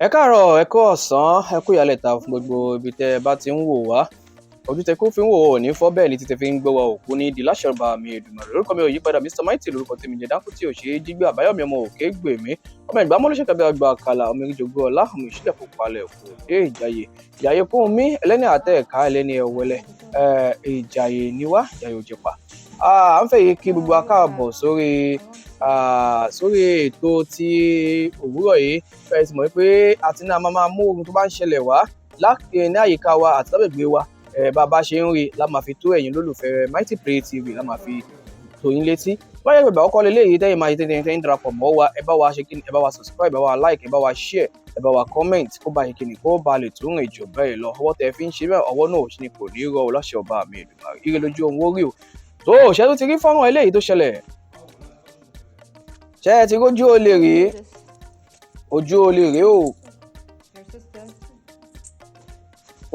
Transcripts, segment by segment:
Ẹ káàárọ̀, ẹ kú ọ̀sán, ẹ kú ìyálẹ̀ta fún gbogbo ibi tẹ́ ẹ bá ti ń wò wá. Ojú tẹ kó fi ń wò ó ní fọ́ bẹ́ẹ̀ ni títẹ fi ń gbọ́ wa òkú ní di láṣẹ ọba mi Èdùmàrè. Lórúkọ mi ò yípadà Mr. Mighty lórúkọ tèmi jẹ́ dákú tí ò ṣe é jígbé àbáyọ̀mí ọmọ òkè gbè mí. Ọmọ ìgbà mọ́lẹ́sẹ̀ tàbí àgbà àkàlà ọmọ ìjògbó ọlá ọmọ ìṣílẹ̀ kò palẹ̀ kò dé ìjàyè. Ìjàyè kún mi ẹlẹ́ni àtẹ ẹ̀ka ẹlẹ́ni ẹ̀wẹ̀lẹ̀ ìjàyè níwá ìjàyè òjìpá. À ń fẹ́ yìí kí gbogbo akáàbọ̀ sórí ètò tí òwúrọ̀ yìí fẹ́ẹ́ sì mọ̀ pé àti náà máa mú ohun tó bá ń ṣẹlẹ̀ wá ní àyíká wa àti lágbègbè wa bá a bá ṣe ń rí la máa fi tó ẹ̀yin lólùfẹ́ Mighty Play TV la máa fi tó yín létí. Báyọ̀ ìgbà ọkọ lélẹ́yìí tẹ́yìn máa tẹ́yìn darapọ̀ mọ́ wa ẹ bá wa ṣe kíni ẹ bá wa subscribe ẹ bá wa like ẹ bá wa share ẹ bá wa comment kó bá ṣe kíni kó bá lè tún rìn jù bẹ́ẹ̀ lọ ọwọ́ tẹ fi ń ṣe bẹ́ẹ̀ ọwọ́ náà ò sí ni kò ní rọ láṣẹ ọba mi Èdùmàrè ire lójú ohun orí o. tó ṣe tó ti rí fọ́nrán eléyìí tó ṣẹlẹ̀ ṣe ti rójú olè rèé ojú olè rèé o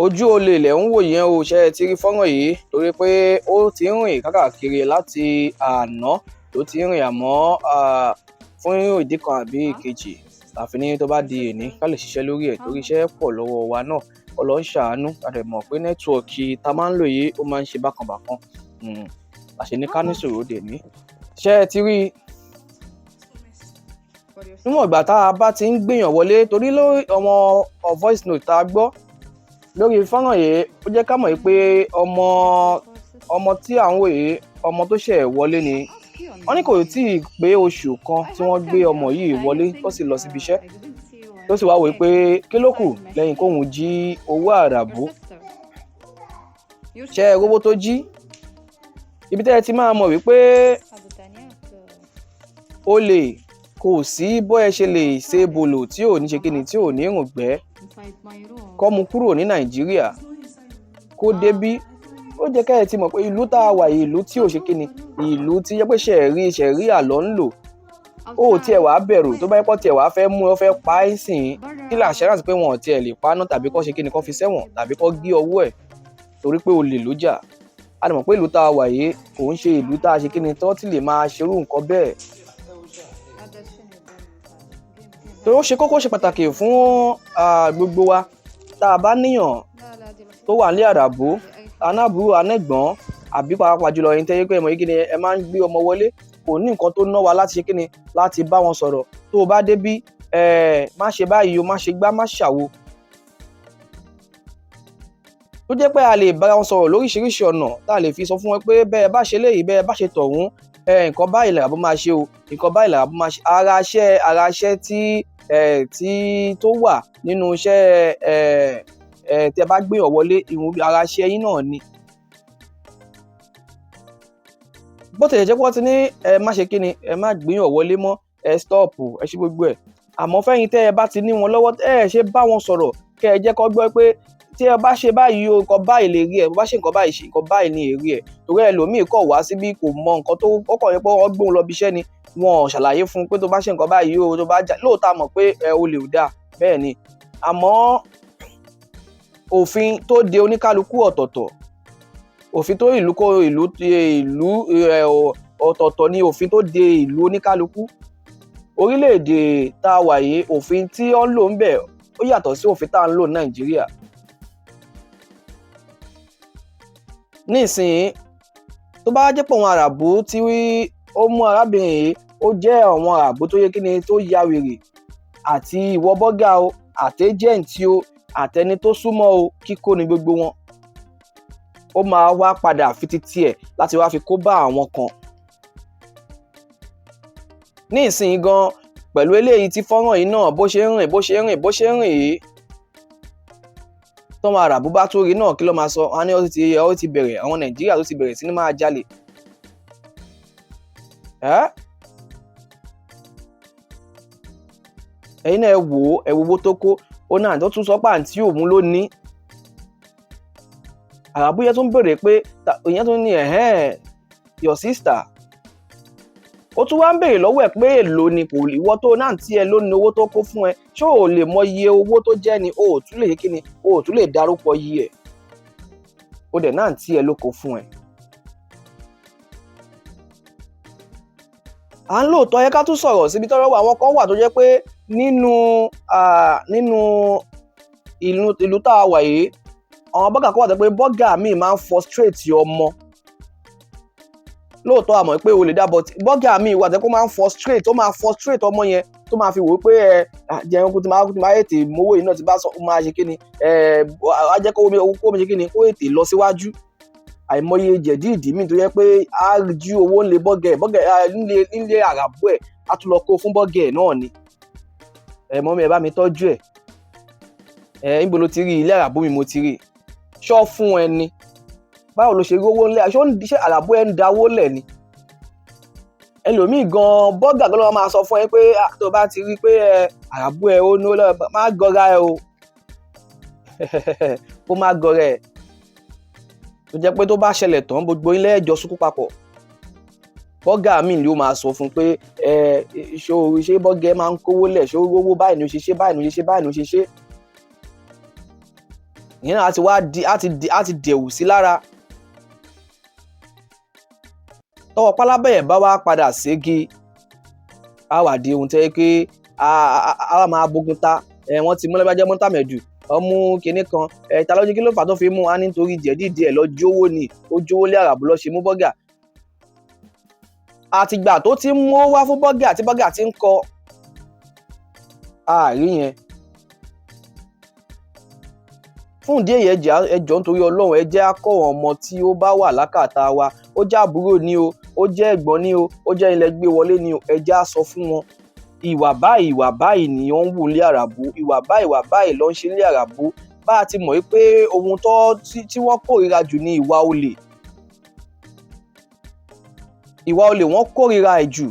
ojú olè ilẹ̀ ń wò yẹn o ṣe ti rí fọ́nrán yìí torí pé ó ti ń rìn káàkiri láti àná tó ti ń rìn àmọ́ fún ìdí kan àbí ìkejì àfi ní tó bá di èní ká lè ṣiṣẹ́ lórí ẹ̀ torí iṣẹ́ pọ̀ lọ́wọ́ wa náà Ọlọ́run ṣàánú àdè mọ̀ pé nẹ́tíwọ̀kì tá a máa ń lò yìí ó máa ń ṣe bákanbàkan àṣẹ ní ká ní sòrò dè ní ṣe ti rí níwọ̀n ìgbà tá a bá ti ń gbìyàn wọlé torí lórí ọmọ voice note tá a gbọ́ lórí fọ́nrán yìí ó jẹ́ ká mọ̀ pé ọmọ tí à ń wò yìí ọmọ tó ṣẹ̀ wọlé ni wọ́n ní kò tí ì pé oṣù kan tí wọ́n gbé ọmọ yìí wọlé tó sì lọ síbi iṣẹ́ tó sì wá wò pé kí ló kù lẹ́yìn kóhun jí owó àràbù ṣe owó tó jí ibi tẹ́ ẹ ti máa mọ̀ wípé olè kò sí bó ẹ ṣe lè ṣe bòlò tí ò ní ṣe kíni tí ò ní rùngbẹ́ kọ́ mu kúrò ní Nàìjíríà kó débí ó jẹ́ kẹ́ ẹ ti mọ̀ pé ìlú tá a wà ìlú tí ò ṣe kíni ìlú tí yẹ pé ṣẹ̀rí àlọ́ ń lò ó tiẹ̀ wàá bẹ̀rù tó bá yẹ pọ̀ tiẹ̀ wàá fẹ́ mú ọ fẹ́ pa á sìn kí làṣẹ rántí pé wọn ò tiẹ̀ lè pa á náà tàbí kọ́ ṣe kíni kọ́ fi sẹ́wọ̀n tàbí kọ́ gé ọwọ́ ẹ̀ torí pé olè ló jà a lè mọ̀ pé ìlú tá a wà yìí kò ń ṣe ìlú tá a ṣe kíni tó ti lè máa ṣerú nǹkan bẹ́ẹ̀ torí ó ṣe kókó ṣe pàtàkì fún gbogbo wa tá a bá níyàn tó wà ní Àràbù anábùrú anẹ́gbọ́n àbí pàápàá jùlọ ẹni tẹ́yẹ́ pé ẹmọ yìí kíni ẹ máa ń gbé ọmọ wọlé kò ní nǹkan tó ná wa láti ṣe kíni láti bá wọn sọ̀rọ̀ tó o bá débí má ṣe báyìí o má ṣe gbá má ṣàwo tó jẹ́ pé a lè bá wọn sọ̀rọ̀ lóríṣiríṣi ọ̀nà tá a lè fi sọ fún wọn pé bẹ́ẹ̀ bá ṣe léyìí bẹ́ẹ̀ bá ṣe tọ̀hún nǹkan báyìí làbó máa ṣe o nǹkan báyìí làbó máa ṣe ara iṣẹ́ tí tó wà nínú iṣẹ́ tí ẹ bá gbéyàn wọlé ìwọ̀n ara iṣẹ́ yín náà ni. bó tilẹ̀ jẹ́ pé wọ́n ti ní ẹ má ṣe kí ni ẹ má gbéyàn wọlé mọ́ ẹ stọ́ọ̀pù ẹ ṣe gbogbo ẹ̀ àmọ́ fẹ́yìn tẹ́ ẹ bá ti ní wọn lọ́wọ́ ẹ ṣe bá wọn sọ̀rọ̀ kẹ́ ẹ jẹ́ kó gbọ́ pé tí ẹ bá ṣe báyìí o nǹkan báyìí lè rí ẹ bó bá ṣe nǹkan báyìí ṣe nǹkan báyìí ní èrè ẹ torí ẹlòmíì kọ̀ wá síbí kò mọ nǹkan tó kọ̀ yẹ pé wọ́n gbóhùn lọ bí iṣẹ́ ni wọn ò ṣàlàyé fún un pé tó bá ṣe nǹkan báyìí o tó bá jà lóòótọ́ mọ̀ pé olè ò dáa bẹ́ẹ̀ ni àmọ́ òfin tó de oníkálukú ọ̀tọ̀ọ̀tọ̀ òfin tó ìlú ọ̀tọ̀ọ̀tọ̀ ni òfin tó de ìlú oníkálukú orílẹ̀-èdè tá a wà yìí òfin tí wọ́n ń lò ń bẹ̀ ó yàtọ̀ sí òfin tá a ń lò ní Nàìjíríà nísìnyí tó bá jẹ́ pọ̀ àwọn Àràbù tí ó mú arábìnrin yìí ó jẹ́ àwọn Àràbù tó yẹ kíni tó ya wèrè àti ìwọ bọ́gà o àtẹ́jẹ̀ǹtì o àtẹni tó súnmọ́ o kíkó ni gbogbo wọn ó máa wá padà fi títí ẹ̀ láti wá fi kó bá àwọn kan ní ìsìn gan pẹ̀lú eléyìí tí fọ́nrán yìí náà bó ṣe ń rìn yìí tọ́mọ Àràbù bá tó rí náà kí ló máa sọ wọn ní ó ti bẹ̀rẹ̀ àwọn Nàìjíríà tó ti bẹ̀rẹ̀ sí ní máa jalè ẹ̀yin náà ẹ wò owó tó kó ó náà tó tún sọ pé àǹtí òun ló ní Àràbù yẹn tún bèrè pé ìyẹn tún ní your sister ó tún wá ń bèrè lọ́wọ́ ẹ̀ pé èlò ni kò ìwọ tó náà tí ẹ ló ní owó tó kó fún ẹ ṣé ò lè mọ iye owó tó jẹ́ ni o ò tún lè kí ni o ò tún lè dárúkọ iye ẹ̀ ó dẹ̀ náà tí ẹ ló kó fún ẹ. à ń lóòótọ́ yẹ ká tún sọ̀rọ̀ síbi tọ́rọ̀ wà àwọn kan wà tó jẹ́ pé nínú ìlú tá a wà yìí, àwọn bọ́gà kan wà tó pé bọ́gà míì máa ń frustrate ọmọ. Lóòótọ́ àmọ́ pé o lè dá, but bọ́gà míì wà tó pé ó máa ń frustrate ọmọ yẹn, tó máa fi wò ó pé jẹun kó ti máa ètè mowó yìí náà ti bá sọ máa ṣe kíni á jẹ́ kó mi ṣe kíni kó ètè lọ síwájú. Àìmọye jẹ̀dí ìdí míì tó yẹ pé á jí owó ńlẹ̀ bọ́gà nílé àràbù ẹ̀ á tún lọ kó fún bọ́gà ẹ̀ náà ni. Mọ́mí ẹ bá mi tọ́jú ẹ̀. Níbo ló ti rí ilé àràbù mi mo ti rí? Ṣọ́ fún ẹni. Báwo ló ṣe rówó ńlẹ̀? Ṣé àràbù ẹ̀ ń dáwó lẹ̀ ni? Ẹlòmíì gan bọ́gà gan ló máa sọ fún ẹ pé tó bá ti rí pé àràbù ẹ̀ ó ní ó lọ má gọra ẹ o. Kó má gọra ẹ. Tó jẹ́ pé tó bá ṣẹlẹ̀ tán gbogbo ilé ẹjọ́ sunkún papọ̀. Bọ́gà míì ló máa sọ fún pé ṣé bọ́gà ẹ máa ń kówó lẹ̀, ṣé owó báyìí ni ó ṣe ṣe, báyìí ni ó ṣe ṣe, báyìí ni ó ṣe ṣe. Ìyẹn náà á ti dẹ̀wù sí lára. Tọ́wọ́ pálábá ẹ̀ bá wá padà ségi, á wà di ohun tẹ́ pé á máa bógun ta. Wọ́n ti mú lẹ́gbàjẹ́ mọ́tàmẹ́dù, ọmú kinní kan. Ta ló jẹ́ kí ló fà tó fi mú wa nítorí jẹ̀dídì ẹ̀ lọ jówó ni, ó jówó lé àràbù lọ ṣe mú bọ́gà. Àtìgbà tó ti mú wá fún bọ́gà tí bọ́gà ti ń kọ àárí yẹn. Fún ìdí èyí ẹjọ́ nítorí Ọlọ́run ẹ jẹ́ á kọ́ àwọn ọmọ tí ó bá wà lákàtà wa, ó jẹ́ àbúrò ni o, ó jẹ́ ẹ̀gbọ́n ni o, ó jẹ́ ilẹ̀ gbé wọlé ni o, ẹ jẹ́ á sọ fún wọn. Ìwà báyìí ni wọ́n ń wù lé àràbù, ìwà báyìí ló ń ṣe lé àràbù. Bá a ti mọ̀ pé ohun tí wọ́n kórìíra jù ni ìwà olè. Ìwà olè wọ́n kórìíra ẹ̀ jù.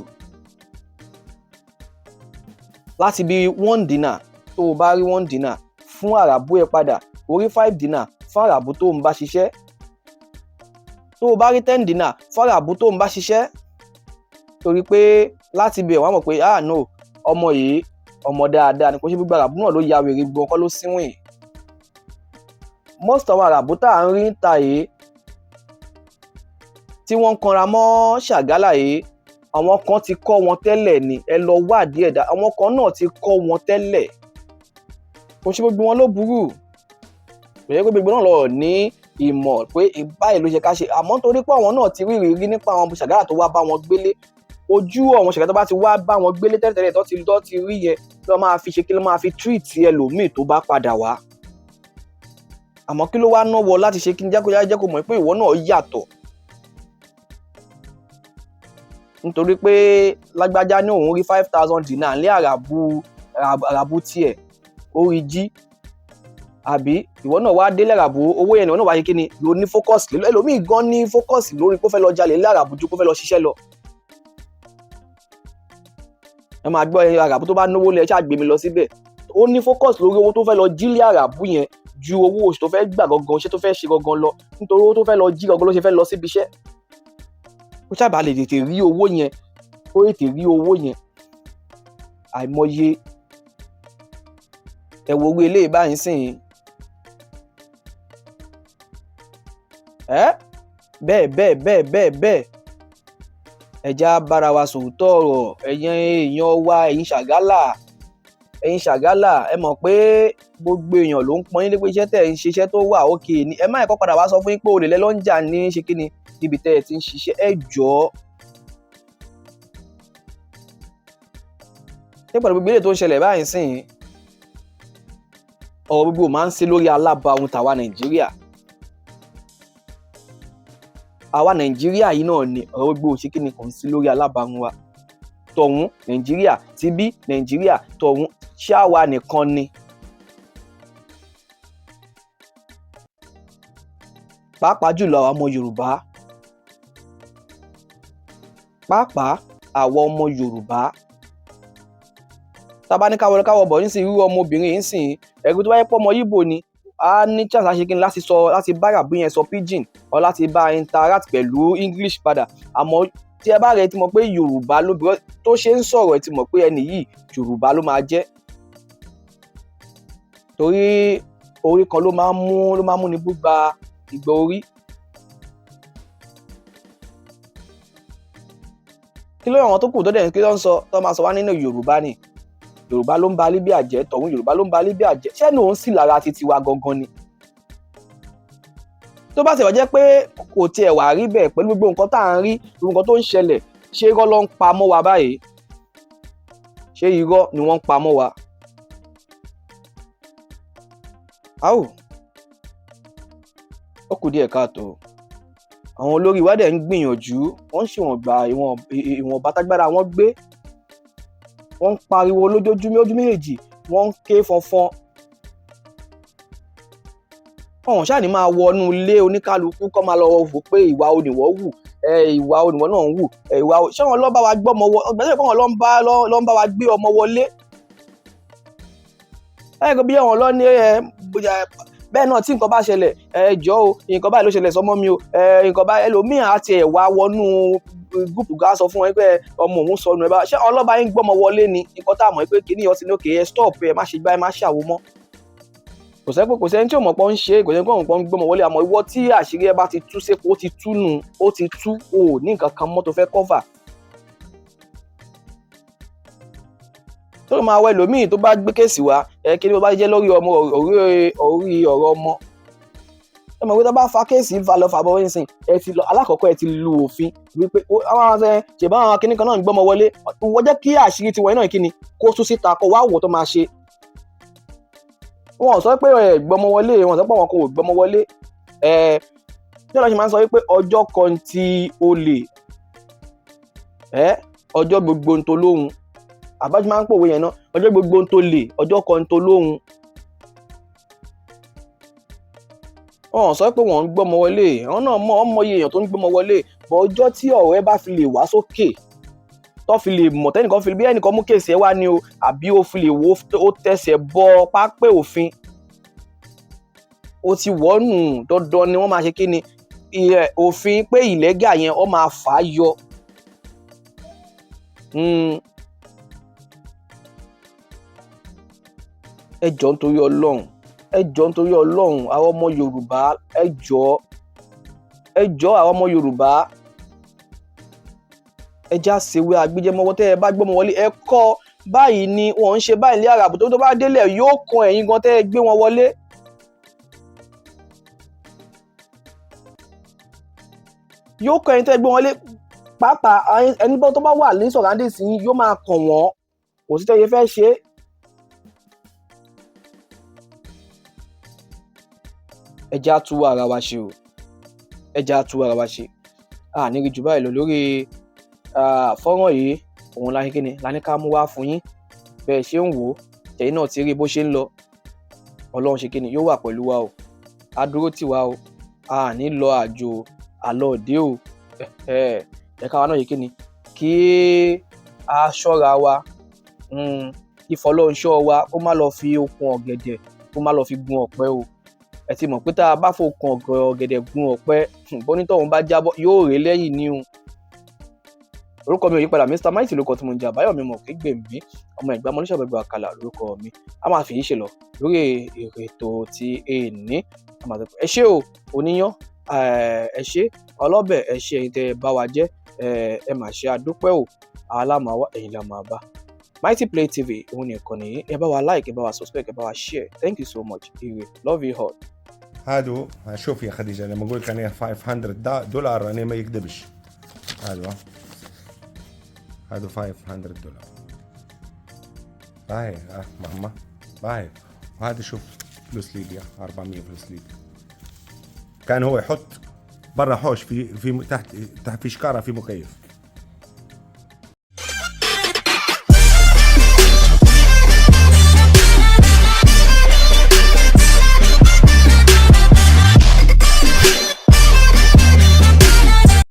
Láti bí $1 tó o bá rí $1 fún àràbù ẹ padà, orí $5 fún àràbù tó ń bá ṣiṣẹ́. Tó o bá rí $10 fún àràbù tó ń bá ṣiṣẹ́. Torí pé láti bẹ̀ wọ́n mọ̀ pé no, ọmọ yìí ọmọ dáadáa ni, kò ṣe gbogbo àràbù náà ló ya wèrè, gbọ́n kọ́ ló síwìn. Most àwọn àràbù tá à ń rí ta yìí tí wọ́n ń kanra mọ́ Shagala yìí, àwọn kan ti kọ́ wọn tẹ́lẹ̀ ni, ẹ lọ wádìí ẹ̀dá, àwọn kan náà ti kọ́ wọn tẹ́lẹ̀. Kò ṣe gbogbo wọn ló burú. Kò yẹ pé gbogbo náà lọ ní ìmọ̀ pé báyìí ló ṣe ká ṣe, àmọ́ nítorí pé àwọn náà ti rí ìrírí nípa àwọn Shagala tó wá bá wọn gbélé. Ojú àwọn Shagala tó bá ti wá bá wọn gbélé tẹ́lẹ̀ tó ti rí yẹn ló máa fi ṣe kí ló máa fi treat ẹlòmíì tó bá padà wá. Àmọ́ kí ló wá náwó láti ṣe kí n jẹ́ kó mọ̀ pé ìwọ náà yàtọ̀. Nítorí pé lágbájá ní òun rí $5,000 lé àràbù tiẹ̀, ó rí jí. Àbí ìwọ náà wá délé àràbù, owó yẹn ìwọ náà wá ṣe kí ni, ló ní focus lé. Ẹlòmíì gan ní focus lórí kó fẹ́ lọ jalè lé àràbù ju kó fẹ́ lọ ṣiṣẹ́ lọ. Ẹ máa gbọ́ àràbù tó bá náwó lé ṣáà gbé mi lọ síbẹ̀. Ó ní focus lórí owó tó fẹ́ lọ jí lé àràbù yẹn ju owó oṣù tó fẹ́ gbà gangan, iṣẹ́ tó fẹ́ ṣe gangan lọ. Nítorí owó tó fẹ́ lọ jí gangan ló ṣe fẹ́ lọ síbi iṣẹ́. Ó ṣàbà lè tètè rí owó yẹn, àìmọye. Ẹ wo owó eléyìí báyìí sìn. Bẹ́ẹ̀. Ẹja bára wa sòótọ́ ọ̀rọ̀, ẹ̀yin èèyàn wa, ẹ̀yin Shagala, ẹ mọ̀ pé gbogbo èèyàn ló ń pọ́n yín lé pé iṣẹ́ tẹ̀ ń ṣiṣẹ́ tó wà òkè ni. Ẹ má ẹ̀kọ́ padà wá sọ fún yín pé olè lẹ́ ló ń jà ní ṣe kíni níbi tẹ́ ẹ ti ń ṣiṣẹ́. Ẹ jọ̀ọ́. Ṣé pẹ̀lú gbogbo ilé tó ń ṣẹlẹ̀ báyìí sìn, ọ̀rọ̀ gbogbo máa ń ṣe lórí alábàáhùn tàwa Nàìjíríà. Àwa Nàìjíríà yìí náà ni ọ̀rọ̀ gbogbo ṣe kíni kàn sí lórí alábàáhùn wa. Tọ̀hún Nàìjíríà, ti bí Nàìjíríà, tọ̀hún ṣáwa nìkan ni. Pàápàá jùlọ àwọn ọmọ Yorùbá. Tábá ní káwọ́ bọ̀ nísìnyí, irú ọmọbìnrin yìí sìn, ẹ̀rù tó bá yẹ pé ọmọ Ìgbò ni, á ní chance láti ṣe kíni láti bá àràbù yẹn sọ pidgin or láti bá interact pẹ̀lú English padà. Àmọ́ tí ẹ bá rẹ̀ ti mọ̀ pé Yorùbá ló bí tó ṣe ń sọ̀rọ̀, ẹ ti mọ̀ pé ẹni yìí Yorùbá ló máa jẹ́. Torí orí kan ló máa ń mú ní gbúgba ìgbà orí. Kí ló àwọn tó kù tó dẹ̀ kí ló ń sọ tó máa sọ wá nínú Yorùbá ni. Yorùbá ló ń ba Libya jẹ́, tọ̀hún Yorùbá ló ń ba Libya jẹ́, ṣẹ́nu òun sì lára ti tiwa gangan ni. Tó bá ti wá jẹ́ pé kò tiẹ̀ wá rí bẹ́ẹ̀ pẹ̀lú gbogbo nǹkan tá à ń rí, gbogbo nǹkan tó ń ṣẹlẹ̀, ṣé irọ́ ló ń pa mọ́ wa báyìí? Ṣé irọ́ ni wọ́n ń pa mọ́ wa? Áò, ó kù díẹ̀ káàtó. Àwọn olórí wa dẹ̀ ń gbìyànjú, wọ́n ń ṣèwọ̀nba ìwọ̀nba tágbára wọn gbé. Wọ́n ń pariwo lójoojúmọ́ ojú méjèèjì, wọ́n ń ké fọnfọn. Ọ̀hún ṣáà ní máa wọnú ilé oníkálukú kọ́ máa lọ wò pé ìwà oníwọ̀ wù, ìwà oníwọ̀ náà ń wù, ṣé wọn lọ́ bá wa gbọ́ ọmọ wọlé, ọgbẹ́sẹ̀ fún wọn lọ́ ń bá wa gbé ọmọ wọlé. Ẹ̀rọ bí ẹ̀wọ̀n lọ ní bẹ́ẹ̀ náà tí nǹkan bá ṣẹlẹ̀, jọ̀ọ́ o, nǹkan báyìí ló ṣẹlẹ̀ sọmọ mi o, nǹkan báyìí ẹlòmíì àti ẹ̀ wá wọnú gúùpù gá sọ fún wọn pé ọmọ òun sọnù ẹ̀ bá ṣé ọlọ́ba yín gbọ́mọ wọlé ni nǹkan tá a mọ̀ pé kìíní ọtí ní òkè ẹ stop ẹ má ṣe gbá ẹ má ṣàwó mọ́. Kò sẹ́ni tí ò mọ̀ pọ́n ń ṣe, kò sẹ́ni tí ò mọ̀ pọ́n ń gbọ́mọ wọlé, àmọ́ ìwọ tí àṣírí ẹ bá ti tú sépo ó ti tú nù, ó ti tú, o ní nǹkan kan mọ́ tó fẹ́ cover. Tó máa wọ ẹlòmíì tó bá gbé kéèsì wá, kí ni bó bá jẹ́ lórí ọmọ orí ọ̀rọ̀ ọmọ. Ẹ mọ̀ pé tó bá fa kéèsì lọ fàbọ̀ nísìn, alákọ̀ọ́kọ́ ẹ ti lu òfin wípé àwọn afẹ́ ṣèbá àwọn kinní kan náà ń gbọ́mọ wọlé, wọ́n jẹ́ kí àṣírí tiwọn náà kíni kó tú síta kó wá wò tó máa ṣe. Wọ́n sọ pé gbọ́mọ wọlé, wọ́n sọ pé àwọn kò gbọ́mọ wọlé. Tí ọlọ́run ṣe máa ń sọ wípé ọjọ́ kan tí ó lè, ọjọ́ gbogbo ń tó lóhun. Àbájú máa ń pòwe yẹn náà, ọjọ́ gbogbo ń tó lè, ọjọ́ kan ń tó lóhun. Wọ́n sọ pé wọ́n ń gbọ́mọ wọlé, àwọn náà mọ iye èèyàn tó ń gbọ́mọ wọlé, bọ̀ ọjọ́ tí ọ̀rọ̀ ẹ bá fi lè wá sókè, tó fi lè mọ̀ tẹ́nìkan fi lè bí ẹnìkan mú kéèsì ẹ wá ní o, àbí ó fi lè wo ó tẹ̀sẹ̀ bọ pápẹ́ òfin, ó ti wọ́nù dandan ni wọ́n máa ṣe kí ni òfin pé ìlẹ́gà yẹn ó máa fà á yọ. Ẹ jọ̀ọ́ nítorí Ọlọ́run, ẹ jọ̀ọ́ nítorí Ọlọ́run, àwọn ọmọ Yorùbá, ẹ jọ̀ọ́ àwọn ọmọ Yorùbá, ẹ já ṣèwé àgbéjẹmọ́wọ́ tẹ́ ẹ bá gbọ́mọ wọlé, ẹ kọ́ báyìí ni wọ́n ń ṣe báyìí ní Arabu tó bá délẹ̀ yóò kan ẹ̀yin gan tẹ́ ẹ gbé wọn wọlé. Yóò kan ẹ̀yin tẹ́ ẹ gbé wọn wọlé, pàápàá ẹni tó bá wà ní surroundings yín yóò máa kàn wọ́n, kò sí tẹ́yẹ fẹ́ ṣe. Ẹ já tú ara wa ṣe o, ẹ já tú ara wa ṣe. Ní rí jù báyìí lọ lórí fọ́nrán yìí, òun la kíni la ní ká mú wá fún yín. Bẹ́ẹ̀ ṣe ń wò ó, tẹ̀yin náà ti rí bó ṣe ń lọ. Ọlọ́run ṣe kíni yóò wà pẹ̀lú wa o, á dúró tì wá o, ní lọ àjò àlọ́ òde o. Ẹ ká wa náà yìí kíni kí a ṣọ́ra wa, kí fọlọ́runṣọ́ wa kó má lọ fi okùn ọ̀gẹ̀dẹ̀ kó má lọ fi gun ọ̀pẹ o. Ẹ ti mọ̀ pé tá a bá fokùn ọ̀gẹ̀dẹ̀ gun ọ̀pẹ, bónítọ̀hún bá jábọ́ yóò ré lẹ́yìn ní o. Orúkọ mi ò yí padà, Mr. Mighty lórúkọ tí mo ń jẹ́, Àbáyọ̀mí mọ̀ kí gbèmí, ọmọ Ẹ̀gbá mọ́níṣà bẹ̀bẹ̀ àkàlà lórúkọ mi. A máa fi yí ṣe lọ lórí ètò ti èní. Ẹ ṣé o oníyán, ẹ ṣé ọlọ́bẹ̀, ẹ ṣé ẹ̀yin tẹ́ ẹ bá wa jẹ́, ẹ mà ṣe àdúpẹ́ o, alámàwá ẹ̀yin la máa bá. Mighty Play TV òun nìkan nìyí, ẹ bá wa like, ẹ bá wa subscribe, ẹ bá wa share. Thank you so much. Love you all. هادو شوف يا خديجة لما أقول لك أنا $500 أنا ما يكذبش. هادو $500 باهي ماما باهي. وهذا شوف فلوس ليبيا 400 فلوس ليبيا. كان هو يحط برا حوش في تحت في شكارة في مكيف.